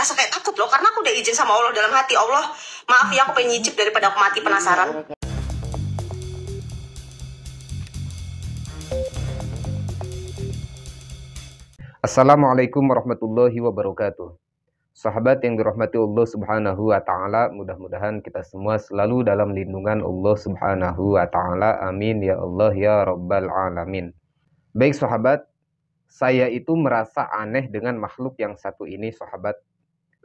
ngerasa kayak takut loh, karena aku udah izin sama Allah dalam hati. Allah, maaf ya, aku pengen nyicip daripada aku mati penasaran. Assalamualaikum warahmatullahi wabarakatuh. Sahabat yang dirahmati Allah Subhanahu wa taala, mudah-mudahan kita semua selalu dalam lindungan Allah Subhanahu wa taala. Amin ya Allah ya rabbal alamin. Baik sahabat, saya itu merasa aneh dengan makhluk yang satu ini sahabat.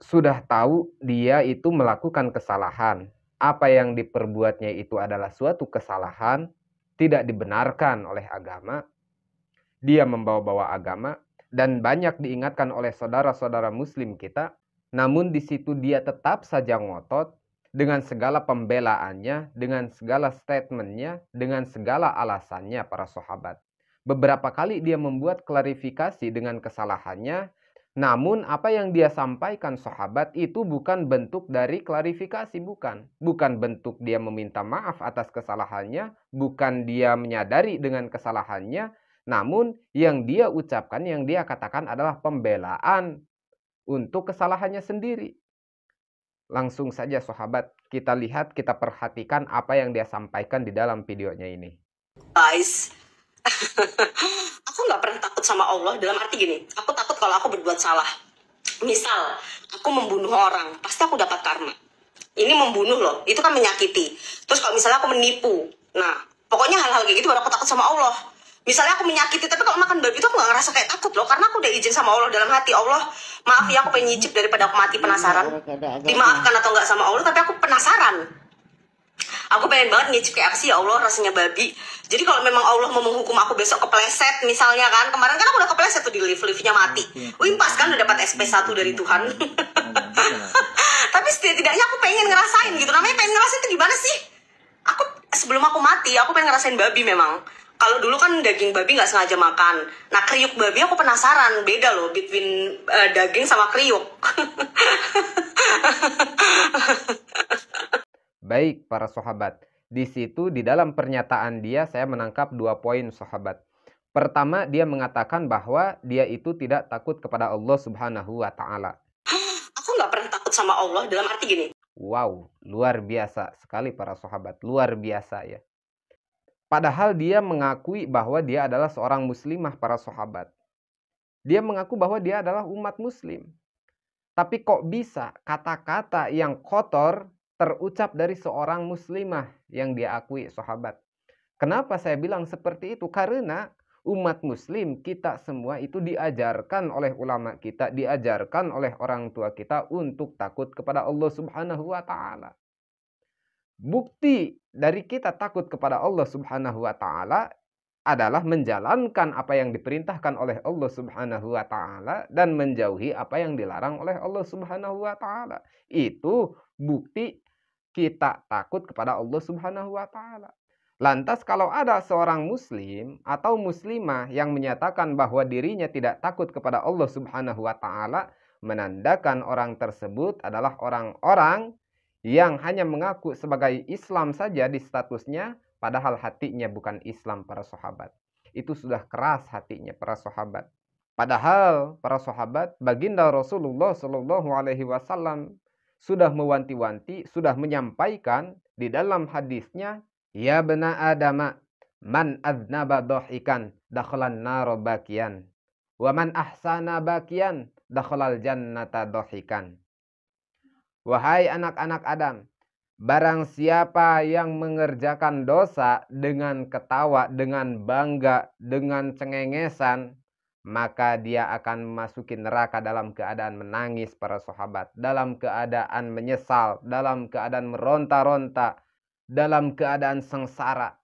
Sudah tahu dia itu melakukan kesalahan. Apa yang diperbuatnya itu adalah suatu kesalahan, tidak dibenarkan oleh agama. Dia membawa-bawa agama dan banyak diingatkan oleh saudara-saudara muslim kita. Namun di situ dia tetap saja ngotot dengan segala pembelaannya, dengan segala statementnya, dengan segala alasannya para sahabat. Beberapa kali dia membuat klarifikasi dengan kesalahannya, namun apa yang dia sampaikan sahabat itu bukan bentuk dari klarifikasi, bukan. Bukan bentuk dia meminta maaf atas kesalahannya, bukan dia menyadari dengan kesalahannya, namun yang dia ucapkan, yang dia katakan adalah pembelaan untuk kesalahannya sendiri. Langsung saja sahabat, kita lihat, kita perhatikan apa yang dia sampaikan di dalam videonya ini. Guys, aku nggak pernah takut sama Allah dalam arti gini, aku takut kalau aku berbuat salah. Misal, aku membunuh orang, pasti aku dapat karma. Ini membunuh loh, itu kan menyakiti. Terus kalau misalnya aku menipu, nah pokoknya hal-hal kayak gitu baru aku takut sama Allah. Misalnya aku menyakiti, tapi kalau makan babi itu aku gak ngerasa kayak takut loh, karena aku udah izin sama Allah dalam hati. Allah, maaf ya, aku pengen nyicip daripada aku mati penasaran. Dimaafkan atau enggak sama Allah, tapi aku penasaran. Aku pengen banget nyicip kayak apa sih ya Allah rasanya babi. Jadi kalau memang Allah mau menghukum aku besok kepleset misalnya kan, kemarin kan aku udah kepleset tuh di lift-liftnya mati. Wimpas kan udah dapat SP1 dari Tuhan. Tapi setidaknya aku pengen ngerasain gitu. Namanya pengen ngerasain itu gimana sih? Aku sebelum aku mati, aku pengen ngerasain babi memang. Kalau dulu kan daging babi nggak sengaja makan. Nah kriuk babi aku penasaran, beda loh between daging sama kriuk. Baik para sahabat, di situ di dalam pernyataan dia saya menangkap 2 poin sahabat. Pertama, dia mengatakan bahwa dia itu tidak takut kepada Allah Subhanahu wa taala. Aku nggak pernah takut sama Allah dalam arti gini. Wow, luar biasa sekali para sahabat, luar biasa ya. Padahal dia mengakui bahwa dia adalah seorang muslimah para sahabat. Dia mengaku bahwa dia adalah umat muslim. Tapi kok bisa kata-kata yang kotor terucap dari seorang muslimah yang dia akui sahabat. Kenapa saya bilang seperti itu? Karena umat muslim kita semua itu diajarkan oleh ulama kita, diajarkan oleh orang tua kita untuk takut kepada Allah Subhanahu wa taala. Bukti dari kita takut kepada Allah Subhanahu wa taala adalah menjalankan apa yang diperintahkan oleh Allah Subhanahu wa taala dan menjauhi apa yang dilarang oleh Allah Subhanahu wa taala. Itu bukti kita takut kepada Allah Subhanahu wa taala. Lantas kalau ada seorang muslim atau muslimah yang menyatakan bahwa dirinya tidak takut kepada Allah Subhanahu wa taala, menandakan orang tersebut adalah orang-orang yang hanya mengaku sebagai Islam saja di statusnya, padahal hatinya bukan Islam para sahabat. Itu sudah keras hatinya para sahabat. Padahal para sahabat, baginda Rasulullah Shallallahu Alaihi Wasallam sudah mewanti-wanti, sudah menyampaikan di dalam hadisnya, ya bena adama, man aznaba dohikan, dakhalan naro bakian, wa man ahsana bakian, dakhalal jannata dohikan. Wahai anak-anak Adam, barang siapa yang mengerjakan dosa dengan ketawa, dengan bangga, dengan cengengesan, maka dia akan memasuki neraka dalam keadaan menangis para sahabat, dalam keadaan menyesal, dalam keadaan meronta-ronta, dalam keadaan sengsara.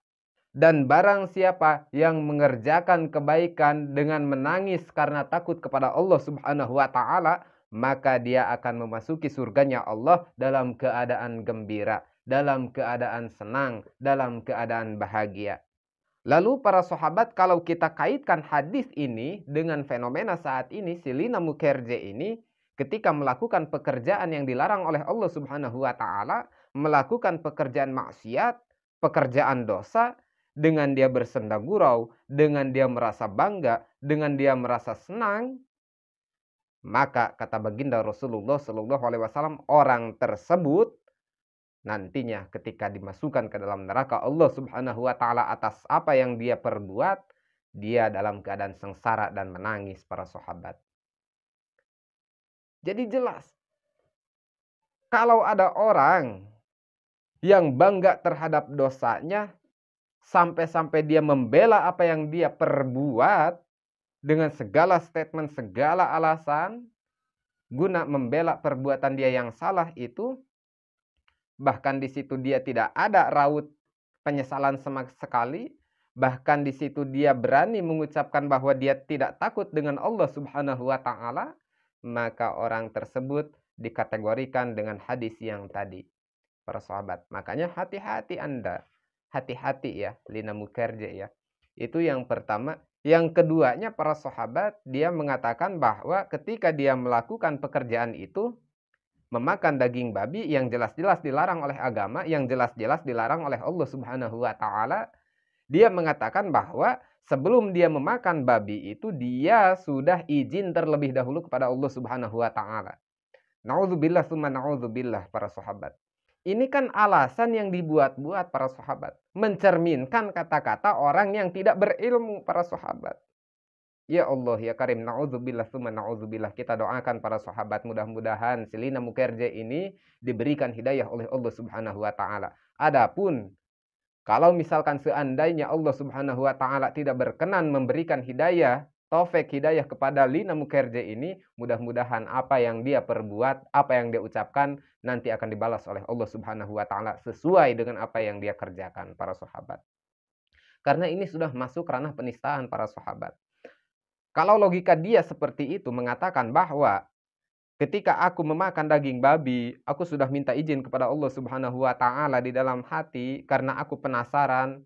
Dan barang siapa yang mengerjakan kebaikan dengan menangis karena takut kepada Allah Subhanahu wa taala, maka dia akan memasuki surganya Allah dalam keadaan gembira, dalam keadaan senang, dalam keadaan bahagia. Lalu para sahabat, kalau kita kaitkan hadis ini dengan fenomena saat ini, si Lina Mukherjee ini ketika melakukan pekerjaan yang dilarang oleh Allah Subhanahu wa taala, melakukan pekerjaan maksiat, pekerjaan dosa, dengan dia bersenda gurau, dengan dia merasa bangga, dengan dia merasa senang, Maka kata baginda Rasulullah Shallallahu Alaihi Wasallam, orang tersebut nantinya ketika dimasukkan ke dalam neraka Allah Subhanahu Wa Taala atas apa yang dia perbuat, dia dalam keadaan sengsara dan menangis para sahabat. Jadi jelas, kalau ada orang yang bangga terhadap dosanya, sampai-sampai dia membela apa yang dia perbuat dengan segala statement, segala alasan, guna membela perbuatan dia yang salah itu, bahkan di situ dia tidak ada raut penyesalan sama sekali, bahkan di situ dia berani mengucapkan bahwa dia tidak takut dengan Allah Subhanahu wa Ta'ala, maka orang tersebut dikategorikan dengan hadis yang tadi, para sahabat. Makanya hati-hati Anda, hati-hati ya, lina mukerja ya. Itu yang pertama. Yang keduanya, para sahabat, dia mengatakan bahwa ketika dia melakukan pekerjaan itu, memakan daging babi yang jelas-jelas dilarang oleh agama, yang jelas-jelas dilarang oleh Allah Subhanahu wa Ta'ala, dia mengatakan bahwa sebelum dia memakan babi itu, dia sudah izin terlebih dahulu kepada Allah Subhanahu wa Ta'ala. Na'udzubillah summa na'udzubillah, para sahabat. Ini kan alasan yang dibuat-buat para sahabat, mencerminkan kata-kata orang yang tidak berilmu, para sahabat. Ya Allah ya Karim, na'udzubillah summa na'udzubillah. Kita doakan para sahabat, mudah-mudahan Selina Mukerja ini diberikan hidayah oleh Allah Subhanahu wa Ta'ala. Adapun kalau misalkan seandainya Allah Subhanahu wa Ta'ala tidak berkenan memberikan hidayah, taufik hidayah kepada Lina Mukerja ini, mudah-mudahan apa yang dia perbuat, apa yang dia ucapkan nanti akan dibalas oleh Allah Subhanahu wa Ta'ala sesuai dengan apa yang dia kerjakan, para sahabat. Karena ini sudah masuk ranah penistaan, para sahabat. Kalau logika dia seperti itu, mengatakan bahwa ketika aku memakan daging babi, aku sudah minta izin kepada Allah Subhanahu wa Ta'ala di dalam hati karena aku penasaran.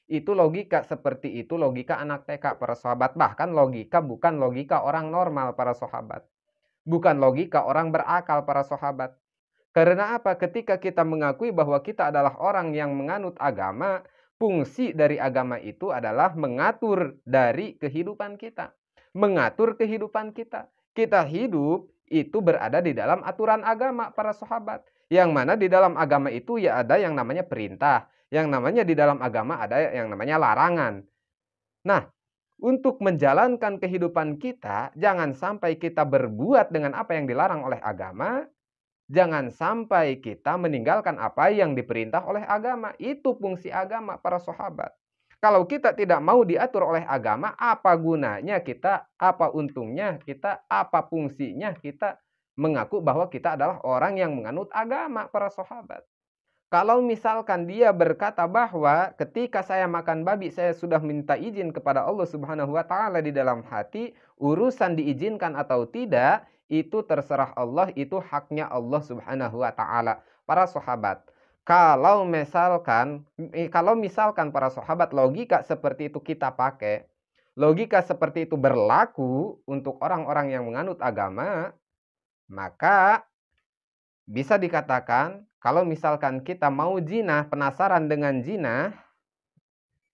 Itu logika seperti itu, logika anak TK, para sahabat. Bahkan logika bukan logika orang normal, para sahabat. Bukan logika orang berakal, para sahabat. Karena apa? Ketika kita mengakui bahwa kita adalah orang yang menganut agama, fungsi dari agama itu adalah mengatur dari kehidupan kita. Mengatur kehidupan kita. Kita hidup itu berada di dalam aturan agama, para sahabat. Yang mana di dalam agama itu ya ada yang namanya perintah. Yang namanya di dalam agama ada yang namanya larangan. Nah, untuk menjalankan kehidupan kita, jangan sampai kita berbuat dengan apa yang dilarang oleh agama. Jangan sampai kita meninggalkan apa yang diperintah oleh agama. Itu fungsi agama, para sahabat. Kalau kita tidak mau diatur oleh agama, apa gunanya kita, apa untungnya kita, apa fungsinya kita mengaku bahwa kita adalah orang yang menganut agama, para sahabat. Kalau misalkan dia berkata bahwa ketika saya makan babi, saya sudah minta izin kepada Allah Subhanahu wa Ta'ala di dalam hati, urusan diizinkan atau tidak, itu terserah Allah, itu haknya Allah Subhanahu wa Ta'ala. Para sahabat, kalau misalkan para sahabat logika seperti itu kita pakai, logika seperti itu berlaku untuk orang-orang yang menganut agama, maka bisa dikatakan kalau misalkan kita mau zina, penasaran dengan zina,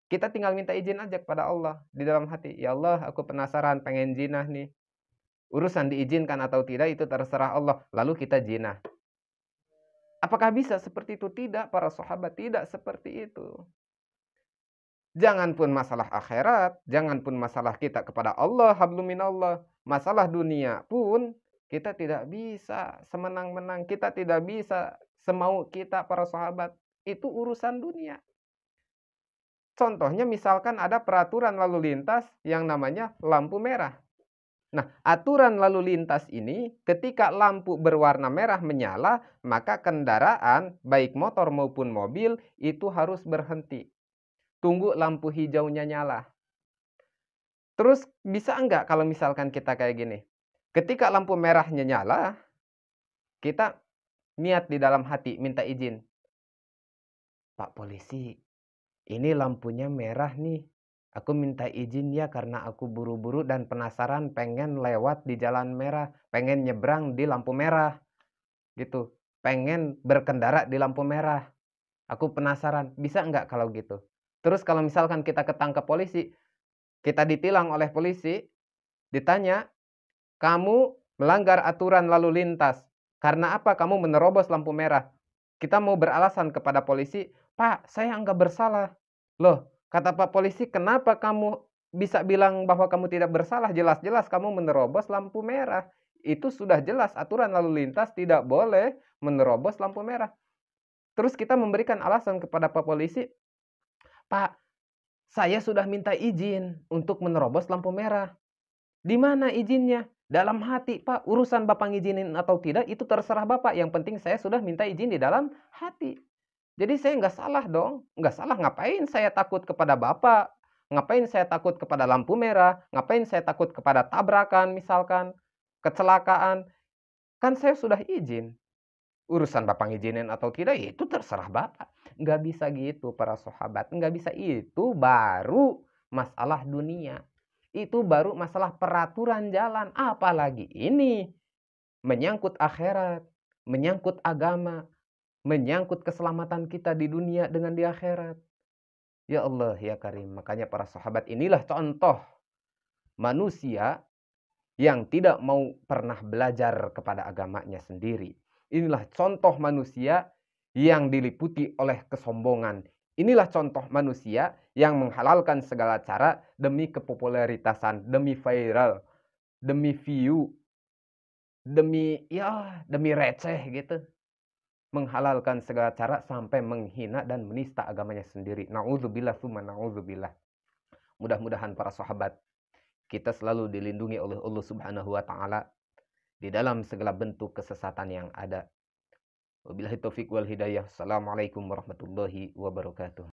kita tinggal minta izin aja kepada Allah di dalam hati. Ya Allah, aku penasaran pengen zina nih. Urusan diizinkan atau tidak itu terserah Allah. Lalu kita zina. Apakah bisa seperti itu? Tidak, para sahabat, tidak seperti itu. Jangan pun masalah akhirat, jangan pun masalah kita kepada Allah, hablum minallah, masalah dunia pun kita tidak bisa semenang-menang, kita tidak bisa semau kita, para sahabat. Itu urusan dunia. Contohnya misalkan ada peraturan lalu lintas yang namanya lampu merah. Nah, aturan lalu lintas ini ketika lampu berwarna merah menyala, maka kendaraan baik motor maupun mobil itu harus berhenti. Tunggu lampu hijaunya nyala. Terus bisa enggak kalau misalkan kita kayak gini? Ketika lampu merahnya nyala, kita niat di dalam hati minta izin. Pak polisi, ini lampunya merah nih. Aku minta izin ya karena aku buru-buru dan penasaran pengen lewat di jalan merah, pengen nyebrang di lampu merah. Gitu. Pengen berkendara di lampu merah. Aku penasaran, bisa enggak kalau gitu? Terus kalau misalkan kita ketangkap polisi, kita ditilang oleh polisi, ditanya, "Kamu melanggar aturan lalu lintas. Karena apa? Kamu menerobos lampu merah. Kita mau beralasan kepada polisi, "Pak, saya enggak bersalah." Loh, kata Pak polisi, "Kenapa kamu bisa bilang bahwa kamu tidak bersalah? Jelas-jelas kamu menerobos lampu merah." Itu sudah jelas aturan lalu lintas tidak boleh menerobos lampu merah. Terus kita memberikan alasan kepada Pak polisi, "Pak, saya sudah minta izin untuk menerobos lampu merah." "Di mana izinnya?" "Dalam hati, Pak. Urusan Bapak ngizinin atau tidak itu terserah Bapak. Yang penting saya sudah minta izin di dalam hati." Jadi saya nggak salah dong. Nggak salah, ngapain saya takut kepada Bapak? Ngapain saya takut kepada lampu merah? Ngapain saya takut kepada tabrakan misalkan, kecelakaan? Kan saya sudah izin. Urusan Bapak ngizinin atau tidak, ya itu terserah Bapak. Nggak bisa gitu para sahabat, nggak bisa. Itu baru masalah dunia. Itu baru masalah peraturan jalan. Apalagi ini menyangkut akhirat, menyangkut agama, menyangkut keselamatan kita di dunia dengan di akhirat. Ya Allah, ya Karim. Makanya para sahabat, inilah contoh manusia yang tidak mau pernah belajar kepada agamanya sendiri. Inilah contoh manusia yang diliputi oleh kesombongan. Inilah contoh manusia yang menghalalkan segala cara demi kepopuleritasan, demi viral, demi view, demi receh gitu. Menghalalkan segala cara sampai menghina dan menista agamanya sendiri. Na'udzubillah summa na'udzubillah. Mudah-mudahan para sahabat, kita selalu dilindungi oleh Allah Subhanahu wa taala di dalam segala bentuk kesesatan yang ada. Wabillahi taufiq wal hidayah. Assalamualaikum warahmatullahi wabarakatuh.